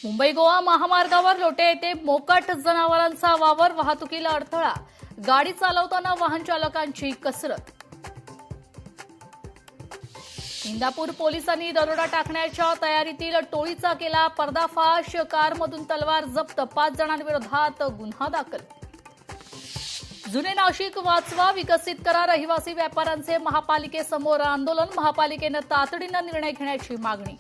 मुंबई गोवा महामार्गावर लोटे येथे मोकाट जनावरांचा वावर, वाहतुकीला अडथळा, गाडी चालवताना वाहन चालकांची कसरत. इंदापूर पोलिसांनी दरोडा टाकण्याच्या तयारीतील टोळीचा केला पर्दाफाश, कारमधून तलवार जप्त, 5 जणांविरोधात गुन्हा दाखल. जुने नाशिक वाचवा, विकसित करा, रहिवासी व्यापाऱ्यांचे महापालिकेसमोर आंदोलन, महापालिकेनं तातडीनं निर्णय घेण्याची मागणी.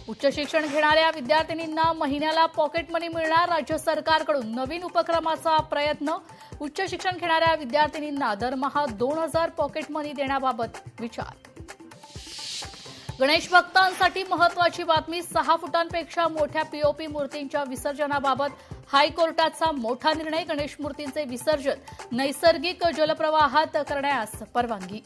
उच्च शिक्षण घेणाऱ्या विद्यार्थिनींना महिन्याला पॉकेट मनी मिळणार, राज्य सरकारकडून नवीन उपक्रमाचा प्रयत्न. उच्च शिक्षण घेणाऱ्या विद्यार्थिनींना दरमहा 2000 पॉकेट मनी देण्याबाबत विचार. गणेश भक्तांसाठी महत्वाची बातमी, 6 फुटांपेक्षा मोठ्या पीओपी मूर्तींच्या विसर्जनाबाबत हायकोर्टाचा मोठा निर्णय. गणेश मूर्तींचे विसर्जन नैसर्गिक जलप्रवाहात करण्यास परवानगी.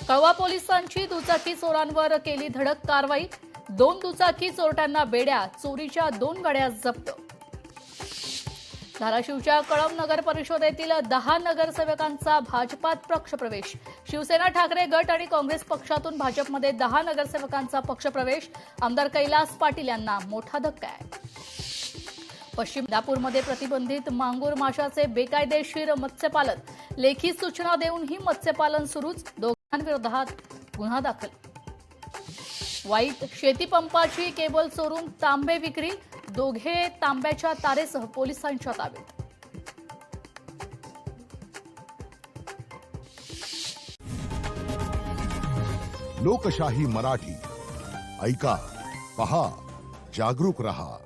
कळवा पोलिसांची दुचाकी चोरांवर केली धडक कारवाई, 2 दुचाकी चोरट्यांना बेड्या, चोरीच्या 2 गाड्या जप्त. धाराशिवच्या कळंब नगर परिषदेतील 10 नगरसेवकांचा भाजपात पक्षप्रवेश. शिवसेना ठाकरे गट आणि काँग्रेस पक्षातून भाजपमध्ये 10 नगरसेवकांचा पक्षप्रवेश. आमदार कैलास पाटील यांना मोठा धक्का आहे. पश्चिम इंदापूरमध्ये प्रतिबंधित मांगूर माशाचे बेकायदेशीर मत्स्यपालन, लेखी सूचना देऊनही मत्स्यपालन सुरूच, दोघांविरोधात गुन्हा दाखल. वाईत शेतीपंपाची केबल चोरून तांबे विक्री, दोघे तांब्याच्या तारेसह पोलिसांच्या ताब्यात. लोकशाही मराठी ऐका, पहा, जागरूक रहा.